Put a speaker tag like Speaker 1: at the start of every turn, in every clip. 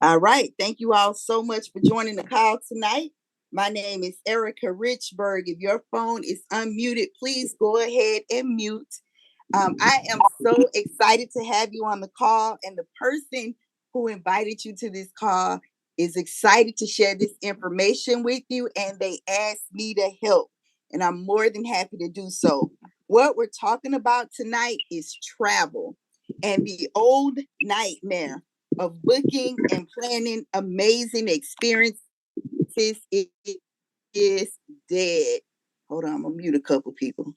Speaker 1: All right. Thank you all so much for joining the call tonight. My name is Erica Richburg. If your phone is unmuted, please go ahead and mute. I am so excited to have you on the call, and the person who invited you to this call is excited to share this information with you, and they asked me to help, and I'm more than happy to do so. What we're talking about tonight is travel and the old nightmare of booking and planning amazing experiences. It is dead. Hold on, I'm gonna mute a couple people.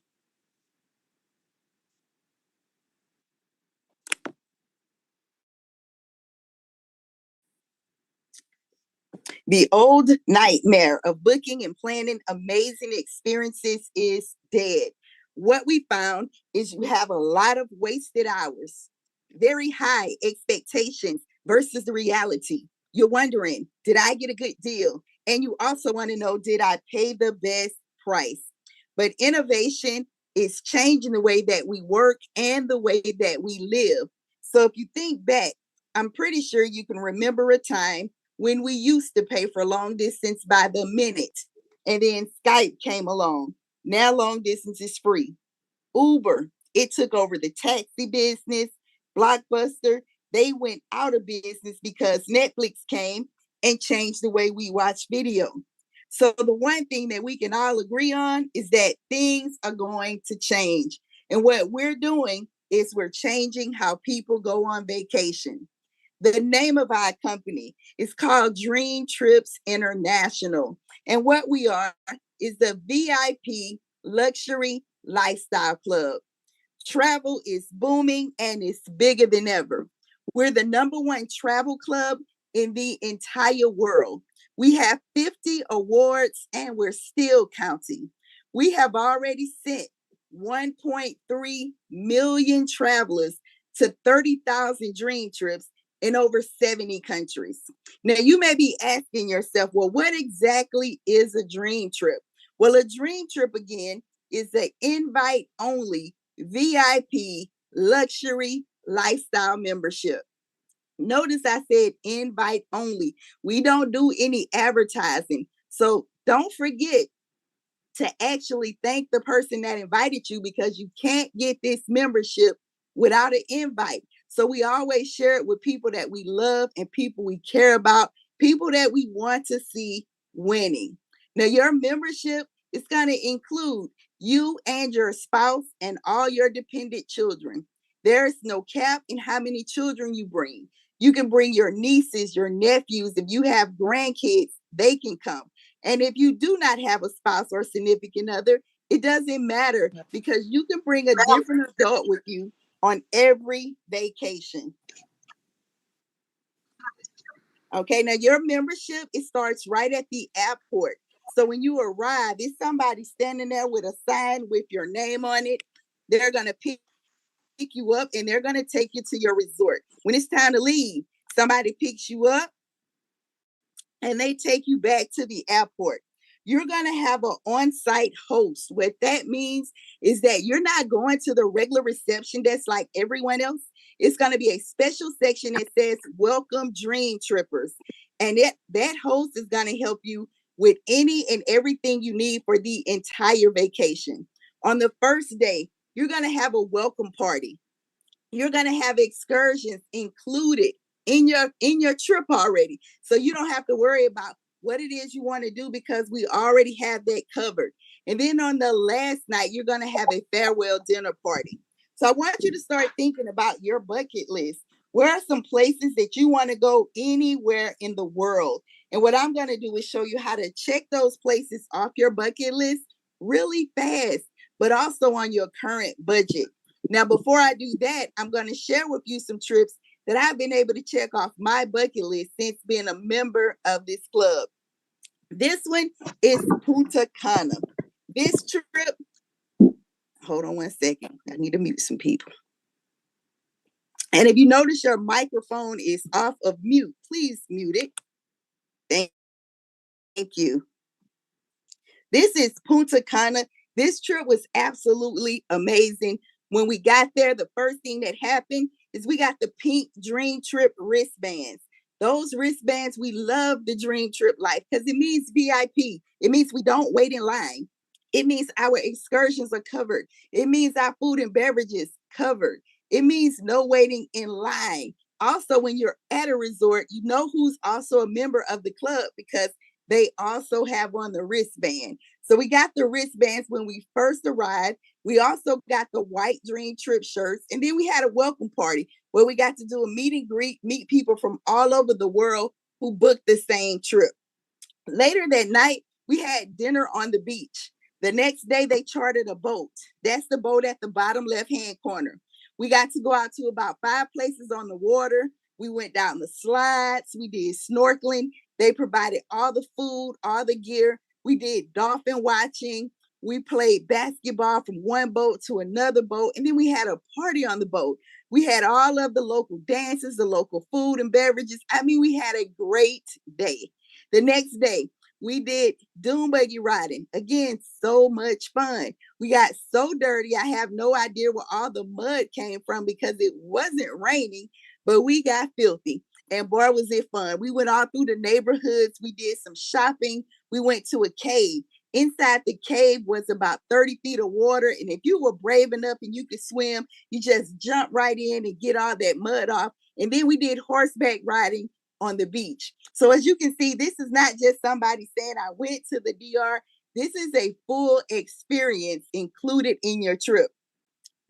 Speaker 1: The old nightmare of booking and planning amazing experiences is dead. What we found is you have a lot of wasted hours, very high expectations versus the reality. You're wondering, did I get a good deal? And you also want to know, did I pay the best price? But innovation is changing the way that we work and the way that we live. So if you think back, I'm pretty sure you can remember a time when we used to pay for long distance by the minute, and then Skype came along. Now long distance is free. Uber, it took over the taxi business. Blockbuster, they went out of business because Netflix came and changed the way we watch video. So the one thing that we can all agree on is that things are going to change. And what we're doing is we're changing how people go on vacation. The name of our company is called Dream Trips International. And what we are is the VIP Luxury Lifestyle Club. Travel is booming and it's bigger than ever. We're the number one travel club in the entire world. We have 50 awards and we're still counting. We have already sent 1.3 million travelers to 30,000 dream trips in over 70 countries. Now, you may be asking yourself, well, what exactly is a dream trip? Well, a dream trip, again, is an invite only VIP luxury lifestyle membership. Notice I said invite only. We don't do any advertising. So don't forget to actually thank the person that invited you, because you can't get this membership without an invite. So we always share it with people that we love and people we care about, people that we want to see winning. Now, your membership is going to include you and your spouse and all your dependent children. There's no cap in how many children you bring. You can bring your nieces, your nephews. If you have grandkids, they can come. And if you do not have a spouse or significant other, it doesn't matter, because you can bring a different adult with you on every vacation. Okay, now your membership, it starts right at the airport. So when you arrive, it's somebody standing there with a sign with your name on it. They're going to pick you up and they're going to take you to your resort. When it's time to leave, somebody picks you up and they take you back to the airport. You're going to have an on-site host. What that means is that you're not going to the regular reception that's like everyone else. It's going to be a special section that says welcome dream trippers, and that host is going to help you with any and everything you need for the entire vacation. On the first day, you're going to have a welcome party. You're going to have excursions included in your trip already, so you don't have to worry about what it is you want to do, because we already have that covered. And then on the last night, you're going to have a farewell dinner party. So I want you to start thinking about your bucket list. Where are some places that you want to go anywhere in the world? And what I'm going to do is show you how to check those places off your bucket list really fast, but also on your current budget. Now, before I do that, I'm going to share with you some trips that I've been able to check off my bucket list since being a member of this club. This one is Punta Cana. This trip, hold on one second. I need to mute some people. And if you notice your microphone is off of mute, please mute it. Thank you. This is Punta Cana. This trip was absolutely amazing. When we got there, the first thing that happened is we got the pink Dream Trip wristbands. Those wristbands, we love the Dream Trip Life because it means VIP. It means we don't wait in line. It means our excursions are covered. It means our food and beverages covered. It means no waiting in line. Also, when you're at a resort, you know who's also a member of the club because they also have on the wristband. So we got the wristbands when we first arrived. We also got the white Dream Trip shirts. And then we had a welcome party where we got to do a meet and greet, meet people from all over the world who booked the same trip. Later that night, we had dinner on the beach. The next day, they chartered a boat. That's the boat at the bottom left hand corner. We got to go out to about 5 places on the water. We went down the slides. We did snorkeling. They provided all the food, all the gear. We did dolphin watching. We played basketball from one boat to another boat. And then we had a party on the boat. We had all of the local dances, the local food and beverages. I mean, we had a great day. The next day, we did dune buggy riding. Again, so much fun. We got so dirty. I have no idea where all the mud came from because it wasn't raining, but we got filthy. And boy, was it fun. We went all through the neighborhoods. We did some shopping. We went to a cave. Inside the cave was about 30 feet of water. And if you were brave enough and you could swim, you just jump right in and get all that mud off. And then we did horseback riding on the beach. So as you can see, this is not just somebody saying I went to the DR. This is a full experience included in your trip.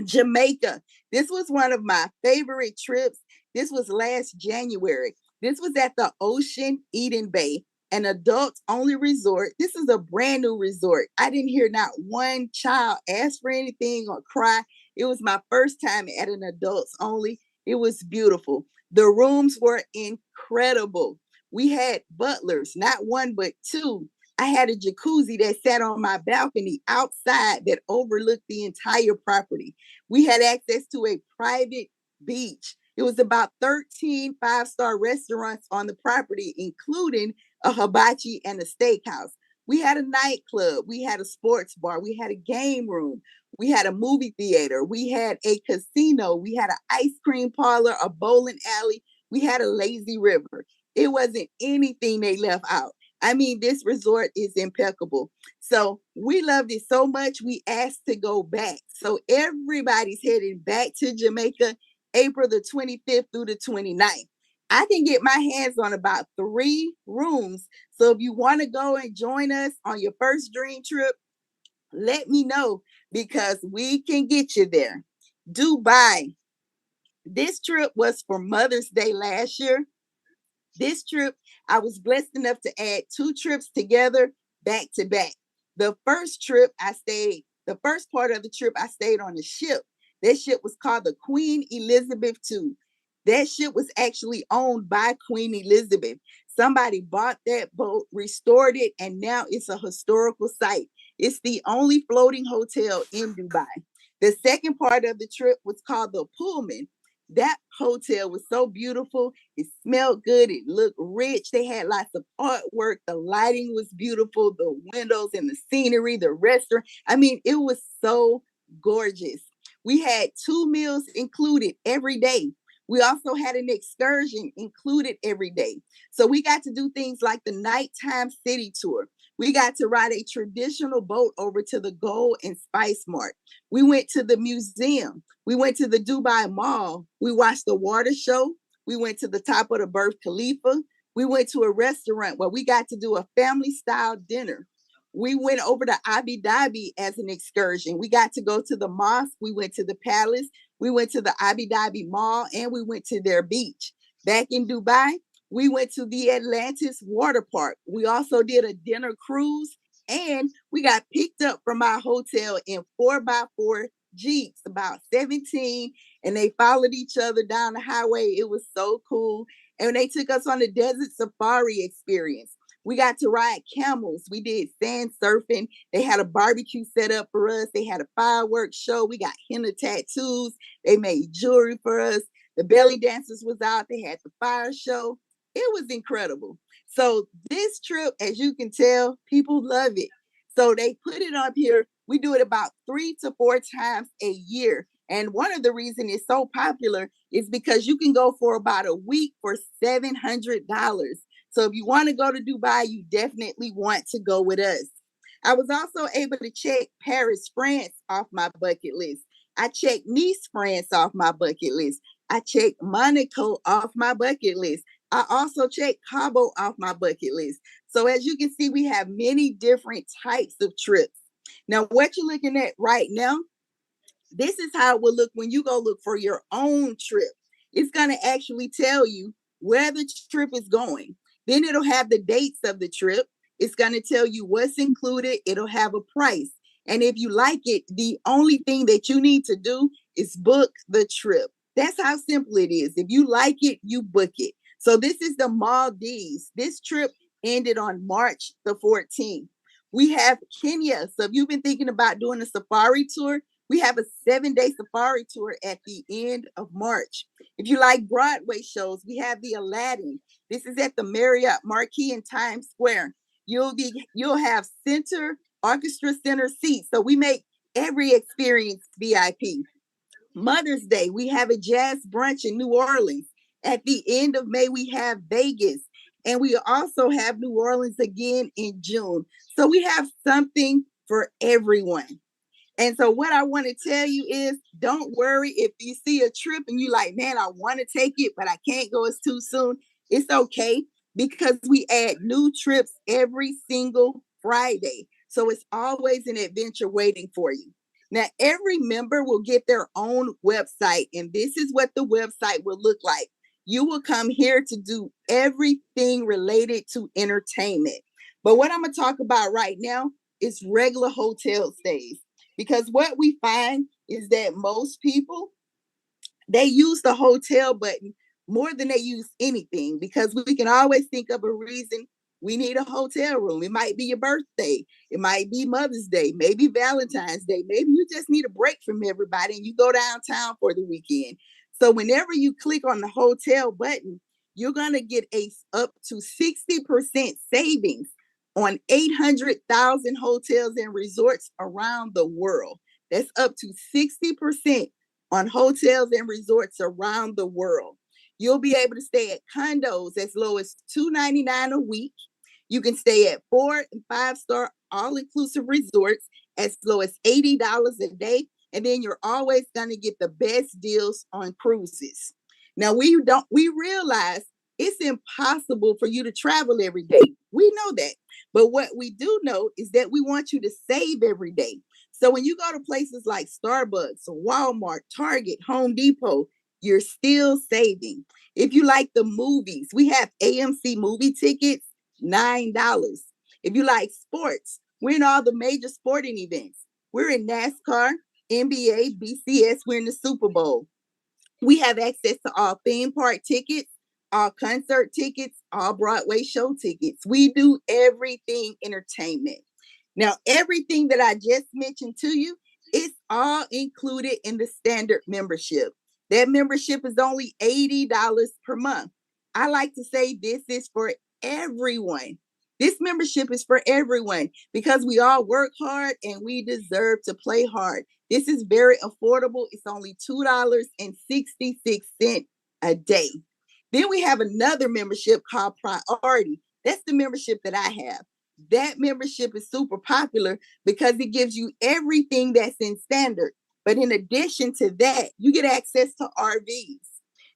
Speaker 1: Jamaica. This was one of my favorite trips. This was last January. This was at the Ocean Eden Bay, an adults only resort. This is a brand new resort. I didn't hear not one child ask for anything or cry. It was my first time at an adults only. It was beautiful. The rooms were incredible. We had butlers, not one, but two. I had a jacuzzi that sat on my balcony outside that overlooked the entire property. We had access to a private beach. It was about 13 five-star restaurants on the property, including a hibachi and a steakhouse. We had a nightclub. We had a sports bar. We had a game room. We had a movie theater. We had a casino. We had an ice cream parlor, a bowling alley. We had a lazy river. It wasn't anything they left out. I mean, this resort is impeccable. So we loved it so much, we asked to go back. So everybody's heading back to Jamaica April the 25th through the 29th. I can get my hands on about 3 rooms. So if you want to go and join us on your first dream trip, let me know because we can get you there. Dubai. This trip was for Mother's Day last year. This trip, I was blessed enough to add 2 trips together back to back. The first part of the trip, I stayed on a ship. That ship was called the Queen Elizabeth II. That ship was actually owned by Queen Elizabeth. Somebody bought that boat, restored it, and now it's a historical site. It's the only floating hotel in Dubai. The second part of the trip was called the Pullman. That hotel was so beautiful. It smelled good. It looked rich. They had lots of artwork. The lighting was beautiful. The windows and the scenery, the restaurant. I mean, it was so gorgeous. We had 2 meals included every day. We also had an excursion included every day. So we got to do things like the nighttime city tour. We got to ride a traditional boat over to the Gold and Spice Mart. We went to the museum. We went to the Dubai Mall. We watched the water show. We went to the top of the Burj Khalifa. We went to a restaurant where we got to do a family style dinner. We went over to Abu Dhabi as an excursion. We got to go to the mosque. We went to the palace. We went to the Abu Dhabi Mall and we went to their beach. Back in Dubai, we went to the Atlantis Water Park. We also did a dinner cruise and we got picked up from our hotel in 4x4 Jeeps, about 17, and they followed each other down the highway. It was so cool. And they took us on the desert safari experience. We got to ride camels. We did sand surfing. They had a barbecue set up for us. They had a fireworks show. We got henna tattoos. They made jewelry for us. The belly dancers was out. They had the fire show. It was incredible. So this trip, as you can tell, people love it. So they put it up here. We do it about 3 to 4 times a year And one of the reasons it's so popular is because you can go for about a week for $700. So if you want to go to Dubai, you definitely want to go with us. I was also able to check Paris, France off my bucket list. I checked Nice, France off my bucket list. I checked Monaco off my bucket list. I also checked Cabo off my bucket list. So as you can see, we have many different types of trips. Now, what you're looking at right now, this is how it will look when you go look for your own trip. It's going to actually tell you where the trip is going. Then it'll have the dates of the trip. It's going to tell you what's included. It'll have a price. And if you like it, the only thing that you need to do is book the trip. That's how simple it is. If you like it, you book it. So this is the Maldives. This trip ended on March the 14th. We have Kenya. So if you've been thinking about doing a safari tour, we have a 7-day safari tour at the end of March. If you like Broadway shows, we have the Aladdin. This is at the Marriott Marquis in Times Square. You'll have center orchestra center seats. So we make every experience VIP. Mother's Day, we have a jazz brunch in New Orleans. At the end of May, we have Vegas. And we also have New Orleans again in June. So we have something for everyone. And so what I want to tell you is don't worry if you see a trip and you like, man, I want to take it, but I can't go, it's too soon. It's okay because we add new trips every single Friday. So it's always an adventure waiting for you. Now, every member will get their own website, and this is what the website will look like. You will come here to do everything related to entertainment. But what I'm going to talk about right now is regular hotel stays. Because what we find is that most people, they use the hotel button more than they use anything because we can always think of a reason we need a hotel room. It might be your birthday. It might be Mother's Day, maybe Valentine's Day. Maybe you just need a break from everybody and you go downtown for the weekend. So whenever you click on the hotel button, you're going to get a up to 60% savings on 800,000 hotels and resorts around the world. That's up to 60% on hotels and resorts around the world. You'll be able to stay at condos as low as $299 a week. You can stay at 4 and 5-star all-inclusive resorts as low as $80 a day. And then you're always going to get the best deals on cruises. Now, we realize it's impossible for you to travel every day. We know that. But what we do know is that we want you to save every day. So when you go to places like Starbucks, Walmart, Target, Home Depot, you're still saving. If you like the movies, we have AMC movie tickets, $9. If you like sports, we're in all the major sporting events. We're in NASCAR, NBA, BCS, we're in the Super Bowl. We have access to all theme park tickets, all concert tickets, all Broadway show tickets. We do everything entertainment. Now, everything that I just mentioned to you, it's all included in the standard membership. That membership is only $80 per month. I like to say this is for everyone. This membership is for everyone because we all work hard and we deserve to play hard. This is very affordable. It's only $2.66 a day. Then we have another membership called Priority. That's the membership that I have. That membership is super popular because it gives you everything that's in standard. But in addition to that, you get access to RVs.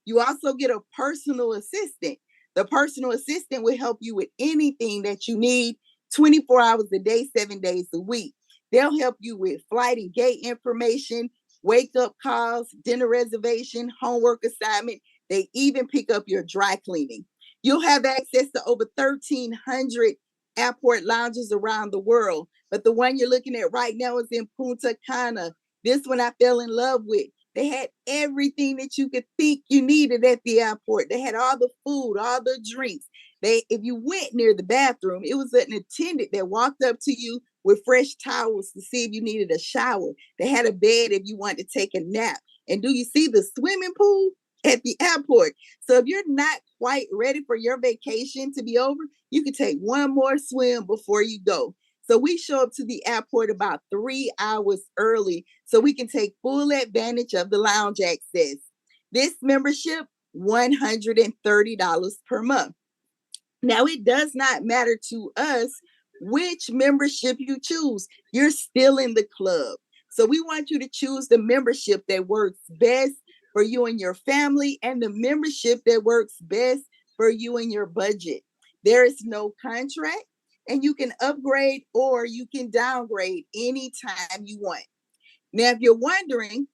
Speaker 1: You also get a personal assistant. The personal assistant will help you with anything that you need 24 hours a day, 7 days a week. They'll help you with flight and gate information, wake up calls, dinner reservation, homework assignment. They even pick up your dry cleaning. You'll have access to over 1,300 airport lounges around the world. But the one you're looking at right now is in Punta Cana. This one I fell in love with. They had everything that you could think you needed at the airport. They had all the food, all the drinks. If you went near the bathroom, it was an attendant that walked up to you with fresh towels to see if you needed a shower. They had a bed if you wanted to take a nap. And do you see the swimming pool at the airport? So if you're not quite ready for your vacation to be over, you can take one more swim before you go. So we show up to the airport about 3 hours early so we can take full advantage of the lounge access. This membership, $130 per month. Now, it does not matter to us which membership you choose. You're still in the club. So we want you to choose the membership that works best for you and your family, and the membership that works best for you and your budget. There is no contract, and you can upgrade or you can downgrade anytime you want. Now, if you're wondering,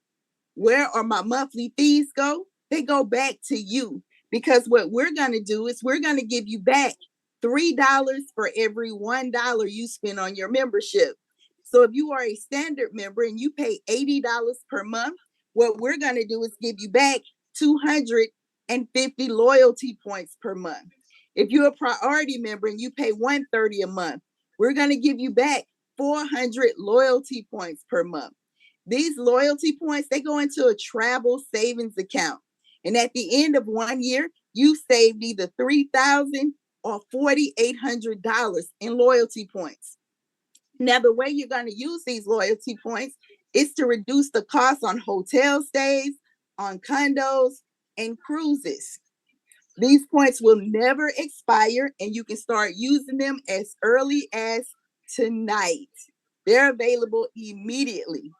Speaker 1: where are my monthly fees go? They go back to you, because what we're going to do is we're going to give you back $3 for every $1 you spend on your membership. So if you are a standard member and you pay $80 per month, what we're going to do is give you back 250 loyalty points per month. If you're a priority member and you pay $130 a month, we're going to give you back 400 loyalty points per month. These loyalty points, they go into a travel savings account. And at the end of 1 year, you saved either $3,000 or $4,800 in loyalty points. Now, the way you're going to use these loyalty points is to reduce the cost on hotel stays, on condos, and cruises. These points will never expire, and you can start using them as early as tonight. They're available immediately.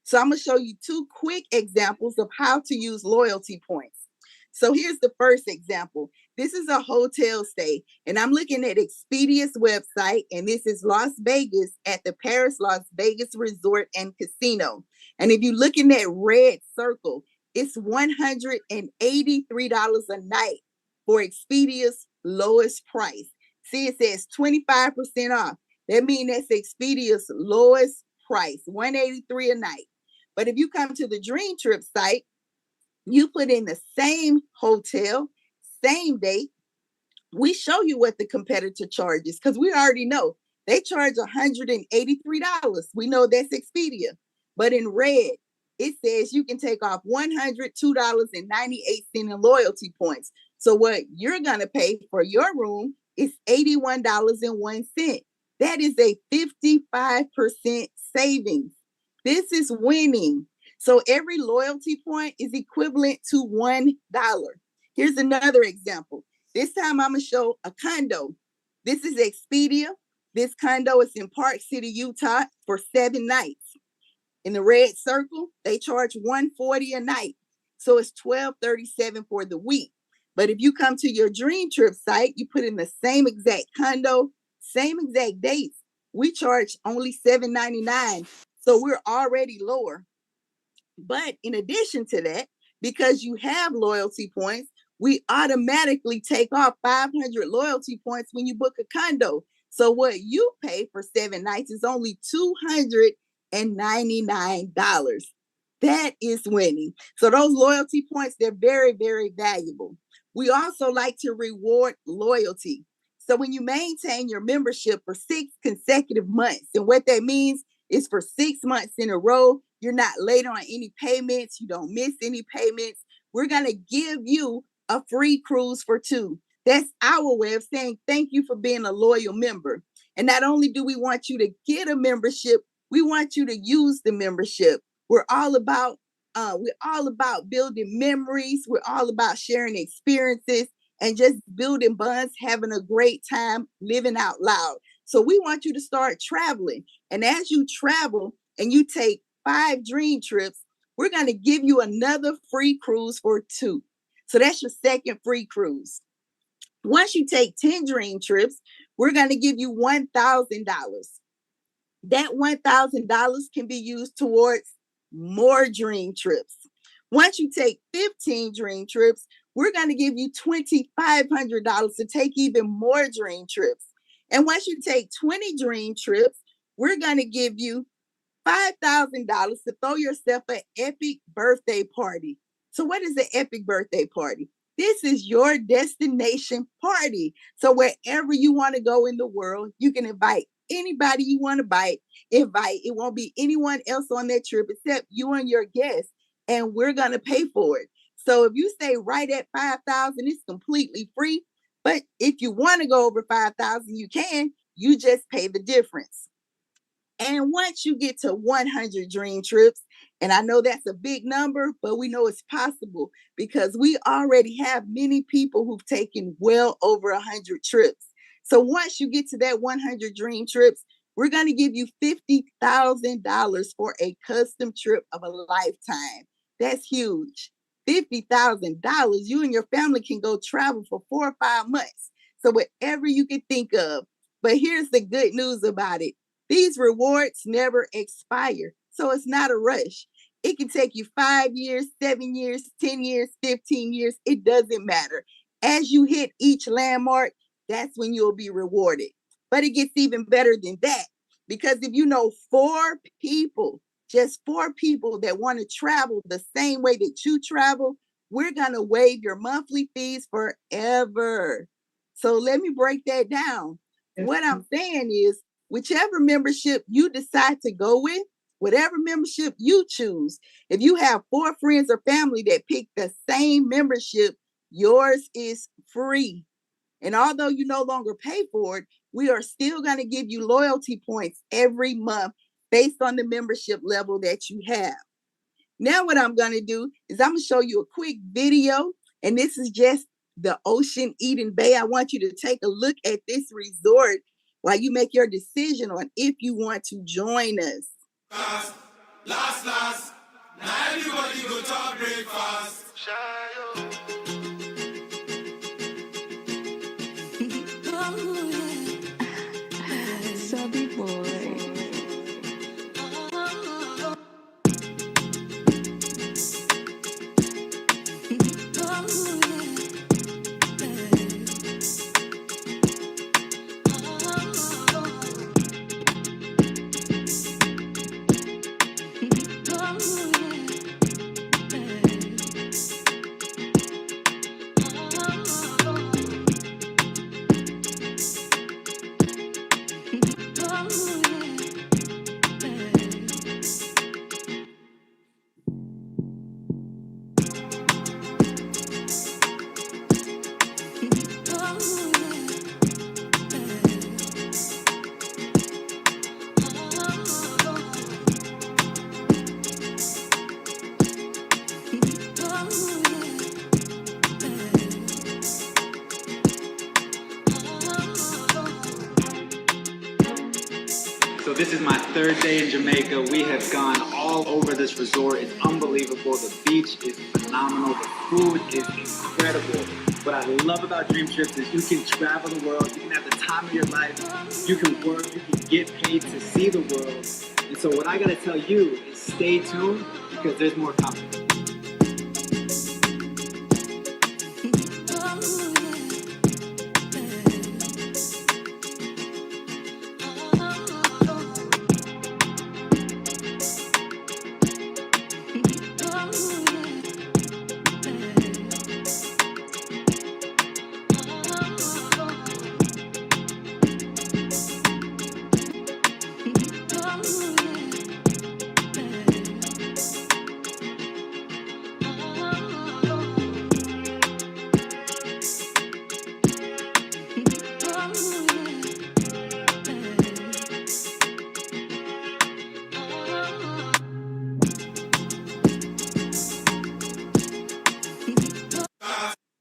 Speaker 1: So I'm going to show you two quick examples of how to use loyalty points. So here's the first example. This is a hotel stay, and I'm looking at Expedia's website, and this is Las Vegas at the Paris Las Vegas Resort and Casino. And if you're looking at red circle, it's $183 a night for Expedia's lowest price. See, it says 25% off. That means that's Expedia's lowest price, $183 a night. But if you come to the Dream Trip site, you put in the same hotel, same date. We show you what the competitor charges, because we already know they charge $183. We know that's Expedia. But in red, it says you can take off $102.98 in loyalty points. So what you're going to pay for your room is $81.01. That is a 55% savings. This is winning. So every loyalty point is equivalent to $1. Here's another example. This time I'm going to show a condo. This is Expedia. This condo is in Park City, Utah for 7 nights. In the red circle, they charge $140 a night. So it's $1,237 for the week. But if you come to your Dream Trip site, you put in the same exact condo, same exact dates, we charge only $799. So we're already lower. But in addition to that, because you have loyalty points, we automatically take off 500 loyalty points when you book a condo. So what you pay for 7 nights is only $299. That is winning. So those loyalty points, they're very, very valuable. We also like to reward loyalty. So when you maintain your membership for 6 consecutive months, and what that means is for 6 months in a row, you're not late on any payments, you don't miss any payments, we're going to give you a free cruise for 2. That's our way of saying thank you for being a loyal member. And not only do we want you to get a membership, we want you to use the membership. We're all about building memories. We're all about sharing experiences and just building bonds, having a great time, living out loud. So we want you to start traveling. And as you travel and you take 5 dream trips, we're going to give you another free cruise for 2. So that's your second free cruise. Once you take 10 dream trips, we're going to give you $1,000. That $1,000 can be used towards more dream trips. Once you take 15 dream trips, we're going to give you $2,500 to take even more dream trips. And once you take 20 dream trips, we're going to give you $5,000 to throw yourself an epic birthday party. So what is an epic birthday party? This is your destination party. So wherever you want to go in the world, you can invite anybody you want to invite. It won't be anyone else on that trip except you and your guests, and we're going to pay for it. So if you stay right at 5,000, it's completely free. But if you want to go over 5,000, you can. You just pay the difference. And once you get to 100 dream trips, and I know that's a big number, but we know it's possible because we already have many people who've taken well over 100 trips. So once you get to that 100 dream trips, we're going to give you $50,000 for a custom trip of a lifetime. That's huge. $50,000. You and your family can go travel for 4 or 5 months. So whatever you can think of. But here's the good news about it. These rewards never expire. So it's not a rush. It can take you 5 years, 7 years, 10 years, 15 years. It doesn't matter. As you hit each landmark, that's when you'll be rewarded. But it gets even better than that. Because if you know 4 people, just 4 people that want to travel the same way that you travel, we're going to waive your monthly fees forever. So let me break that down. What I'm saying is, whichever membership you decide to go with, whatever membership you choose, if you have 4 friends or family that pick the same membership, yours is free. And although you no longer pay for it, we are still going to give you loyalty points every month based on the membership level that you have. Now, what I'm going to do is I'm going to show you a quick video, and this is just the Ocean Eden Bay. I want you to take a look at this resort while you make your decision on if you want to join us. Last, now everybody go to breakfast.
Speaker 2: Subby boy.
Speaker 3: So this is my 3rd day in Jamaica. We have gone all over this resort. It's unbelievable. The beach is phenomenal. The food is incredible. What I love about Dream Trips is you can travel the world. You can have the time of your life. You can work. You can get paid to see the world. And so what I got to tell you is stay tuned because there's more coming.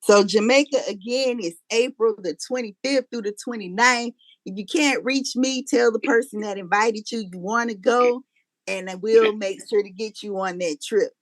Speaker 1: So Jamaica again is April the 25th through the 29th. If you can't reach me, tell the person that invited you want to go, and we'll make sure to get you on that trip.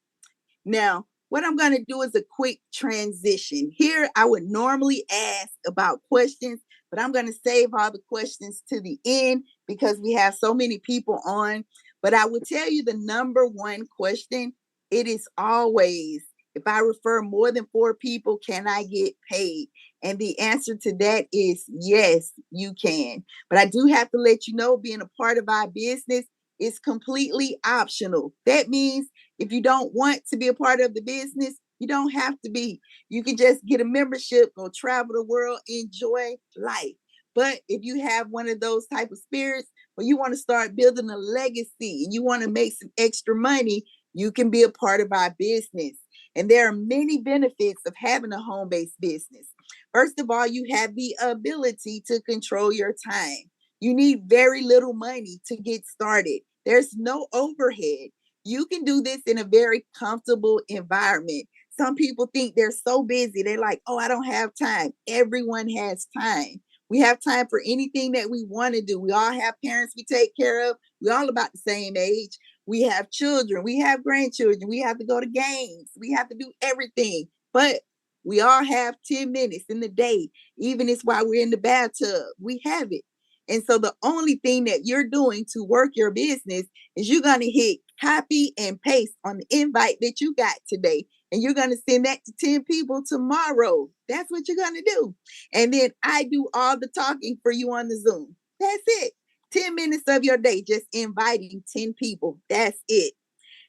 Speaker 1: Now, what I'm going to do is a quick transition. Here, I would normally ask about questions, but I'm going to save all the questions to the end because we have so many people on. But I will tell you the number one question. It is always, if I refer more than 4 people, can I get paid? And the answer to that is yes, you can. But I do have to let you know, being a part of our business is completely optional. That means if you don't want to be a part of the business, you don't have to be. You can just get a membership, go travel the world, enjoy life. But if you have one of those type of spirits, or you want to start building a legacy and you want to make some extra money, you can be a part of our business. And there are many benefits of having a home-based business. First of all, you have the ability to control your time. You need very little money to get started. There's no overhead. You can do this in a very comfortable environment. Some people think they're so busy. They're like, oh, I don't have time. Everyone has time. We have time for anything that we want to do. We all have parents we take care of. We're all about the same age. We have children. We have grandchildren. We have to go to games. We have to do everything. But we all have 10 minutes in the day, even if it's while we're in the bathtub. We have it. And so the only thing that you're doing to work your business is you're going to hit copy and paste on the invite that you got today. And you're going to send that to 10 people tomorrow. That's what you're going to do. And then I do all the talking for you on the Zoom. That's it. 10 minutes of your day, just inviting 10 people. That's it.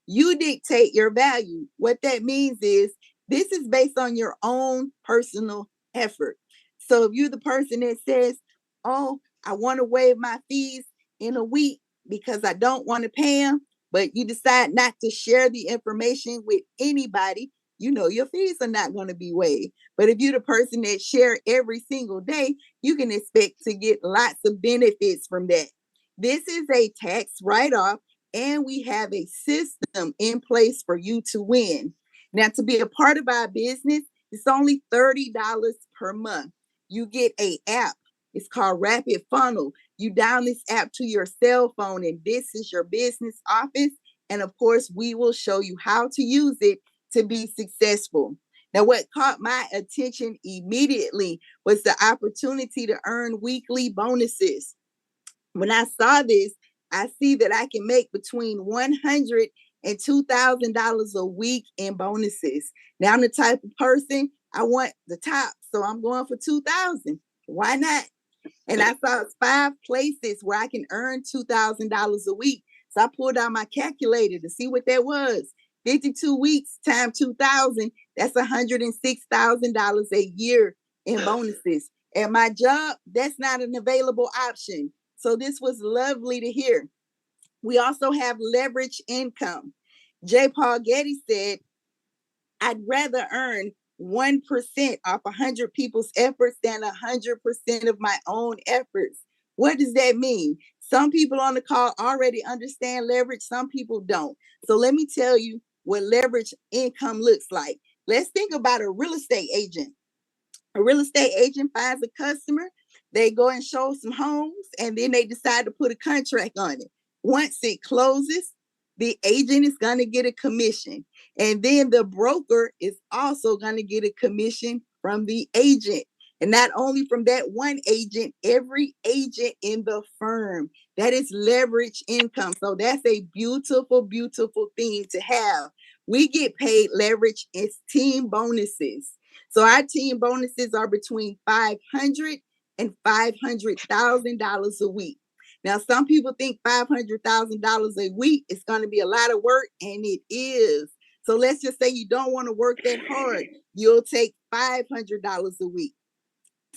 Speaker 1: You dictate your value. What that means is this is based on your own personal effort. So if you're the person that says, oh, I want to waive my fees in a week because I don't want to pay them, but you decide not to share the information with anybody, you know your fees are not going to be waived. But if you're the person that share every single day, you can expect to get lots of benefits from that. This is a tax write-off, and we have a system in place for you to win. Now, to be a part of our business, it's only $30 per month. You get an app. It's called Rapid Funnel. You download this app to your cell phone, and this is your business office. And of course, we will show you how to use it to be successful. Now, what caught my attention immediately was the opportunity to earn weekly bonuses. When I saw this, I see that I can make between $100 and $2,000 a week in bonuses. Now, I'm the type of person I want the top, so I'm going for 2,000. Why not? And I saw 5 places where I can earn $2,000 a week. So I pulled out my calculator to see what that was. 52 weeks times 2,000, that's $106,000 a year in bonuses. And my job, that's not an available option. So this was lovely to hear. We also have leverage income. J. Paul Getty said, I'd rather earn 1% off 100 people's efforts than 100% of my own efforts. What does that mean? Some people on the call already understand leverage, some people don't. So let me tell you what leverage income looks like. Let's think about a real estate agent. A real estate agent finds a customer, they go and show some homes, and then they decide to put a contract on it. Once it closes, the agent is going to get a commission. And then the broker is also going to get a commission from the agent. And not only from that one agent, every agent in the firm. That is leverage income. So that's a beautiful, beautiful thing to have. We get paid leverage as team bonuses. So our team bonuses are between $500 and $500,000 a week. Now, some people think $500,000 a week is going to be a lot of work, and it is. So let's just say you don't want to work that hard. You'll take $500 a week.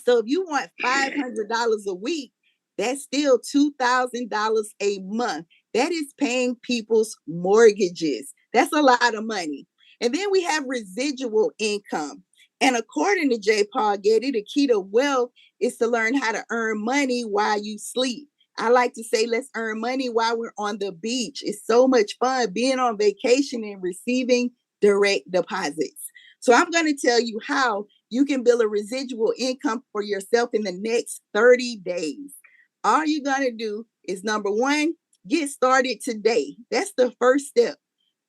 Speaker 1: So if you want $500 a week, that's still $2,000 a month. That is paying people's mortgages. That's a lot of money. And then we have residual income. And according to J. Paul Getty, the key to wealth is to learn how to earn money while you sleep. I like to say, let's earn money while we're on the beach. It's so much fun being on vacation and receiving direct deposits. So I'm going to tell you how you can build a residual income for yourself in the next 30 days. All you're going to do is, number one, get started today. That's the first step.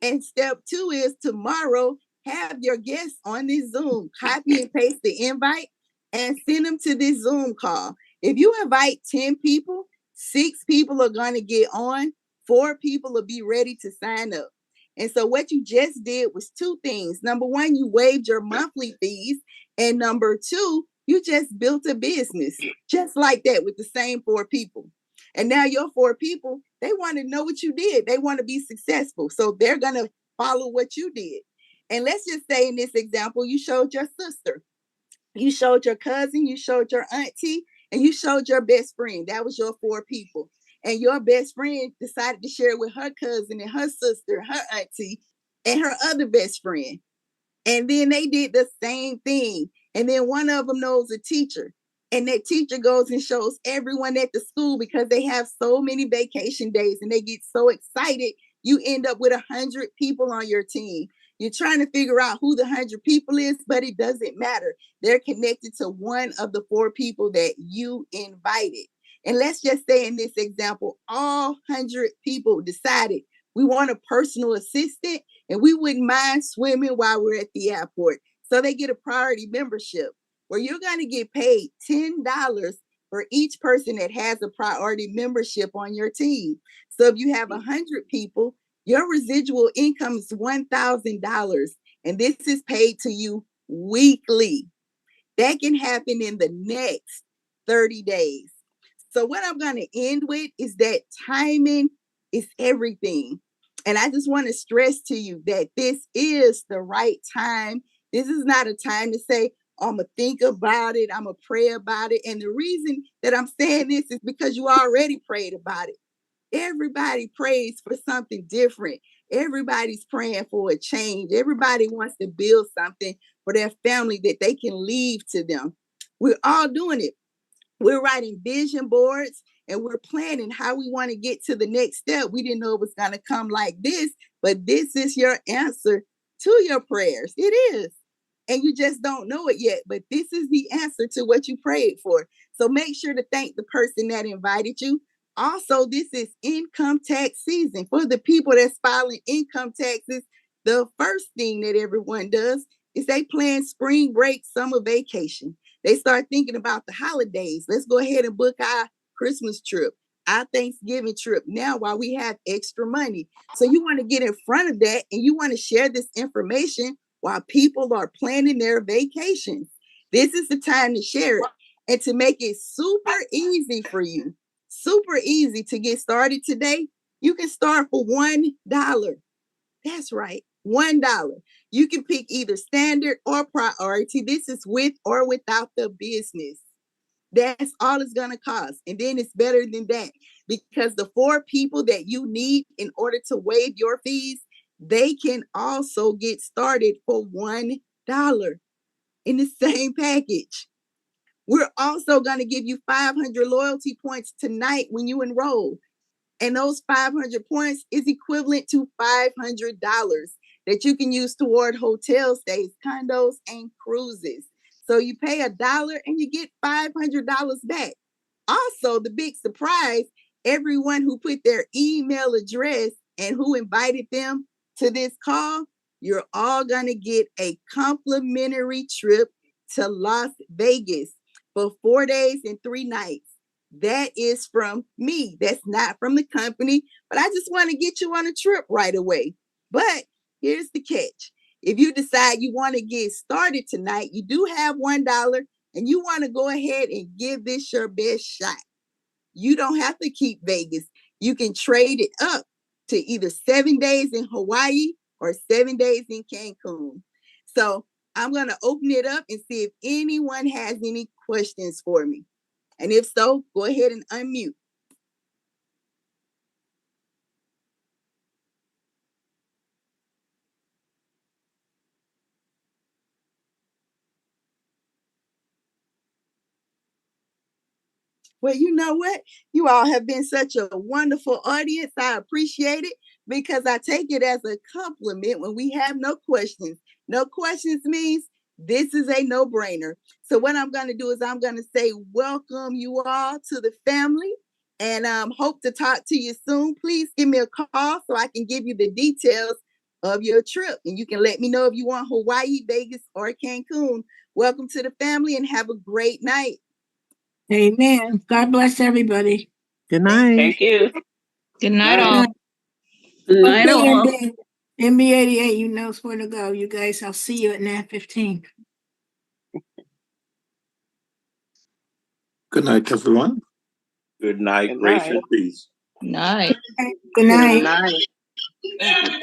Speaker 1: And step 2 is tomorrow, have your guests on this Zoom, copy and paste the invite and send them to this Zoom call. If you invite 10 people, 6 people are going to get on, 4 people will be ready to sign up. And so what you just did was 2 things. Number 1, you waived your monthly fees. And number 2, you just built a business just like that with the same 4 people. And now your 4 people, they want to know what you did. They want to be successful. So they're going to follow what you did. And let's just say in this example, you showed your sister, you showed your cousin, you showed your auntie, and you showed your best friend. That was your 4 people. And your best friend decided to share with her cousin and her sister, her auntie, and her other best friend. And then they did the same thing. And then one of them knows a teacher. And that teacher goes and shows everyone at the school because they have so many vacation days and they get so excited. You end up with 100 people on your team. You're trying to figure out who the 100 people is, but it doesn't matter. They're connected to one of the 4 people that you invited. And let's just say in this example, all 100 people decided we want a personal assistant and we wouldn't mind swimming while we're at the airport. So they get a priority membership where you're going to get paid $10 for each person that has a priority membership on your team. So if you have 100 people, your residual income is $1,000, and this is paid to you weekly. That can happen in the next 30 days. So what I'm going to end with is that timing is everything. And I just want to stress to you that this is the right time. This is not a time to say, I'm going to think about it. I'm going to pray about it. And the reason that I'm saying this is because you already prayed about it. Everybody prays for something different. Everybody's praying for a change. Everybody wants to build something for their family that they can leave to them. We're all doing it. We're writing vision boards and we're planning how we want to get to the next step. We didn't know it was going to come like this, but this is your answer to your prayers. It is. And you just don't know it yet, but this is the answer to what you prayed for. So make sure to thank the person that invited you. Also, this is income tax season. For the people that's filing income taxes, the first thing that everyone does is they plan spring break, summer vacation. They start thinking about the holidays. Let's go ahead and book our Christmas trip, our Thanksgiving trip now while we have extra money. So you want to get in front of that and you want to share this information while people are planning their vacations. This is the time to share it and to make it super easy for you. Super easy to get started today. You can start for $1. That's right, $1. You can pick either standard or priority. This is with or without the business. That's all it's going to cost. And then it's better than that because the 4 people that you need in order to waive your fees, they can also get started for $1 in the same package. We're also going to give you 500 loyalty points tonight when you enroll. And those 500 points is equivalent to $500 that you can use toward hotel stays, condos, and cruises. So you pay $1 and you get $500 back. Also, the big surprise, everyone who put their email address and who invited them to this call, you're all going to get a complimentary trip to Las Vegas for 4 days and 3 nights. That is from me. That's not from the company, but I just want to get you on a trip right away. But here's the catch. If you decide you want to get started tonight, you do have $1 and you want to go ahead and give this your best shot. You don't have to keep Vegas. You can trade it up to either 7 days in Hawaii or 7 days in Cancun. So I'm going to open it up and see if anyone has any questions for me. And if so, go ahead and unmute. Well, you know what? You all have been such a wonderful audience. I appreciate it because I take it as a compliment when we have no questions. No questions means this is a no-brainer. So what I'm going to do is I'm going to say welcome you all to the family and hope to talk to you soon. Please give me a call so I can give you the details of your trip. And you can let me know if you want Hawaii, Vegas, or Cancun. Welcome to the family and have a great night.
Speaker 2: Amen. God bless everybody.
Speaker 4: Good night.
Speaker 5: Thank you.
Speaker 6: Good night, all.
Speaker 5: Good night, all.
Speaker 2: MB88, you know where to go, you guys. I'll see you at 9:15.
Speaker 7: Good night, everyone.
Speaker 8: Good night.
Speaker 5: Good
Speaker 8: Grace
Speaker 5: night.
Speaker 8: and peace.
Speaker 6: Night.
Speaker 2: Good night.
Speaker 5: Good night. Thank you.